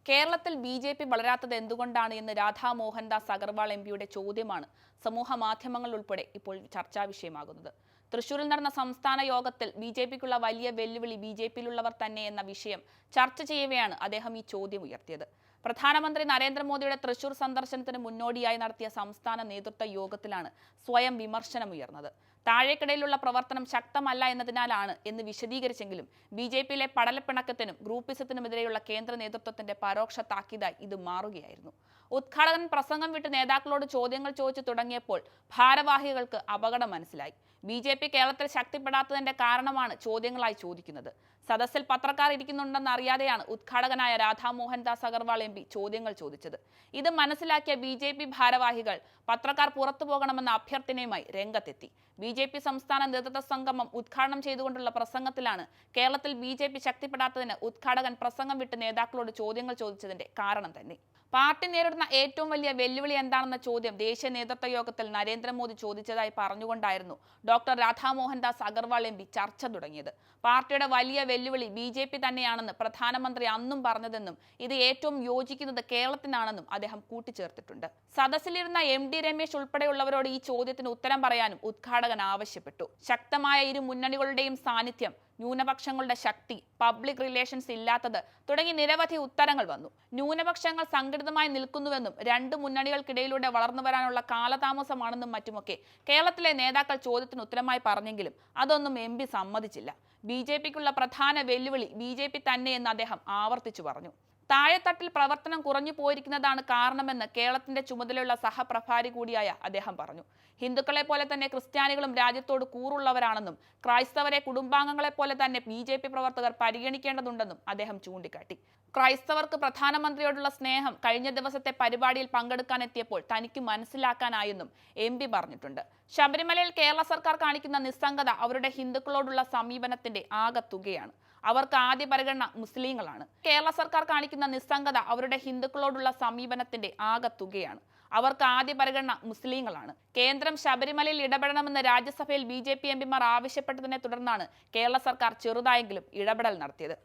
കേരളത്തിൽ ബി.ജെ.പി വളരാത്തത് എന്തുകൊണ്ടാണ് എന്ന് രാധാ മോഹൻദാസ് അഗർവാൾ എം.പിയുടെ ചോദ്യമാണ് സമൂഹ മാധ്യമങ്ങൾ ഉൾപ്പെടെ ഇപ്പോൾ ചർച്ചാ വിഷയമാകുന്നത്. തൃശൂരിൽ നടന്ന സംസ്ഥാന യോഗത്തിൽ ബി.ജെ.പിക്കുള്ള വലിയ വെല്ലുവിളി ബി.ജെ.പിയിലുള്ളവർ തന്നെ എന്ന വിഷയം ചർച്ച ചെയ്യവെയാണ് അദ്ദേഹം ഈ ചോദ്യം ഉയർത്തിയത്. പ്രധാനമന്ത്രി നരേന്ദ്രമോദിയുടെ തൃശൂർ സന്ദർശനത്തിന് മുന്നോടിയായി നടത്തിയ സംസ്ഥാന നേതൃത്വ യോഗത്തിലാണ് സ്വയം വിമർശനമുയർന്നത്. താഴേക്കിടയിലുള്ള പ്രവർത്തനം ശക്തമല്ല എന്നതിനാലാണ് എന്ന് വിശദീകരിച്ചെങ്കിലും ബി.ജെ.പിയിലെ പടലപ്പിണക്കത്തിനും ഗ്രൂപ്പിസത്തിനുമെതിരെയുള്ള കേന്ദ്ര നേതൃത്വത്തിന്റെ പരോക്ഷ താക്കീതായി ഇത് മാറുകയായിരുന്നു. ഉദ്ഘാടകൻ പ്രസംഗം വിട്ട് നേതാക്കളോട് ചോദ്യങ്ങൾ ചോദിച്ചു തുടങ്ങിയപ്പോൾ ഭാരവാഹികൾക്ക് അപകടം മനസ്സിലായി. ബി.ജെ.പി കേരളത്തിൽ ശക്തിപ്പെടാത്തതിന്റെ കാരണമാണ് ചോദ്യങ്ങളായി ചോദിക്കുന്നത്. സദസ്സിൽ പത്രക്കാർ ഇരിക്കുന്നുണ്ടെന്ന് അറിയാതെയാണ് ഉദ്ഘാടകനായ രാധാ മോഹൻദാസ് അഗർവാൾ എം.പി ചോദ്യങ്ങൾ ചോദിച്ചത്. ഇത് മനസ്സിലാക്കിയ ബി.ജെ.പി ഭാരവാഹികൾ പത്രക്കാർ പുറത്തു പോകണമെന്ന അഭ്യർത്ഥനയുമായി രംഗത്തെത്തി. ബി.ജെ.പി സംസ്ഥാന നേതൃത്വ സംഗമം ഉദ്ഘാടനം ചെയ്തുകൊണ്ടുള്ള പ്രസംഗത്തിലാണ് കേരളത്തിൽ ബി.ജെ.പി ശക്തിപ്പെടാത്തതിന് ഉദ്ഘാടകൻ പ്രസംഗം വിട്ട് നേതാക്കളോട് ചോദ്യങ്ങൾ ചോദിച്ചതിന്റെ കാരണം തന്നെ. പാർട്ടി നേരിടുന്ന ഏറ്റവും വലിയ വെല്ലുവിളി എന്താണെന്ന ചോദ്യം ദേശീയ നേതൃത്വ യോഗത്തിൽ നരേന്ദ്രമോദി ചോദിച്ചതായി പറഞ്ഞുകൊണ്ടായിരുന്നു ഡോക്ടർ രാധാ മോഹൻദാസ് അഗർവാൾ എം.പി ചർച്ച തുടങ്ങിയത്. പാർട്ടിയുടെ വലിയ വെല്ലുവിളി ബി.ജെ.പി തന്നെയാണെന്ന് പ്രധാനമന്ത്രി അന്നും പറഞ്ഞതെന്നും ഇത് ഏറ്റവും യോജിക്കുന്നത് കേരളത്തിനാണെന്നും അദ്ദേഹം കൂട്ടിച്ചേർത്തിട്ടുണ്ട്. സദസ്സിലിരുന്ന എം.ഡി. രമേശ് ഉൾപ്പെടെയുള്ളവരോട് ഈ ചോദ്യത്തിന് ഉത്തരം പറയാനും ഉദ്ഘാടകൻ ആവശ്യപ്പെട്ടു. ശക്തമായ ഇരു മുന്നണികളുടെയും സാന്നിധ്യം, ന്യൂനപക്ഷങ്ങളുടെ ശക്തി, പബ്ലിക് റിലേഷൻസ് ഇല്ലാത്തത് തുടങ്ങി നിരവധി ഉത്തരങ്ങൾ വന്നു. ന്യൂനപക്ഷങ്ങൾ സംഘടിതമായി നിൽക്കുന്നുവെന്നും രണ്ട് മുന്നണികൾക്കിടയിലൂടെ വളർന്നു വരാനുള്ള കാലതാമസമാണെന്നും മറ്റുമൊക്കെ കേരളത്തിലെ നേതാക്കൾ ചോദ്യത്തിന് ഉത്തരമായി പറഞ്ഞെങ്കിലും അതൊന്നും എം.പി സമ്മതിച്ചില്ല. ബി.ജെ.പിക്കുള്ള പ്രധാന വെല്ലുവിളി ബി.ജെ.പി തന്നെയെന്ന് അദ്ദേഹം ആവർത്തിച്ചു പറഞ്ഞു. താഴെത്തട്ടിൽ പ്രവർത്തനം കുറഞ്ഞു പോയിരിക്കുന്നതാണ് കാരണമെന്ന് കേരളത്തിന്റെ ചുമതലയുള്ള സഹപ്രഭാരി കൂടിയായ അദ്ദേഹം പറഞ്ഞു. ഹിന്ദുക്കളെ പോലെ തന്നെ ക്രിസ്ത്യാനികളും രാജ്യത്തോട് കൂറുള്ളവരാണെന്നും ക്രൈസ്തവരെ കുടുംബാംഗങ്ങളെ പോലെ തന്നെ ബി.ജെ.പി പ്രവർത്തകർ പരിഗണിക്കേണ്ടതുണ്ടെന്നും അദ്ദേഹം ചൂണ്ടിക്കാട്ടി. ക്രൈസ്തവർക്ക് പ്രധാനമന്ത്രിയോടുള്ള സ്നേഹം കഴിഞ്ഞ ദിവസത്തെ പരിപാടിയിൽ പങ്കെടുക്കാനെത്തിയപ്പോൾ തനിക്ക് മനസ്സിലാക്കാനായെന്നും എം.പി പറഞ്ഞിട്ടുണ്ട്. ശബരിമലയിൽ കേരള സർക്കാർ കാണിക്കുന്ന നിസ്സംഗത അവരുടെ ഹിന്ദുക്കളോടുള്ള സമീപനത്തിന്റെ ആകെത്തുകയാണ്. അവർക്ക് ആദ്യ പരിഗണന മുസ്ലിങ്ങളാണ്. കേരള സർക്കാർ കാണിക്കുന്ന നിസ്സംഗത അവരുടെ ഹിന്ദുക്കളോടുള്ള സമീപനത്തിന്റെ ആകെത്തുകയാണ്. അവർക്ക് ആദ്യ പരിഗണന മുസ്ലിങ്ങളാണ്. കേന്ദ്രം ശബരിമലയിൽ ഇടപെടണമെന്ന് രാജ്യസഭയിൽ ബി.ജെ.പി എം.പിമാർ ആവശ്യപ്പെട്ടതിനെ തുടർന്നാണ് കേരള സർക്കാർ ചെറുതായെങ്കിലും ഇടപെടൽ നടത്തിയത്.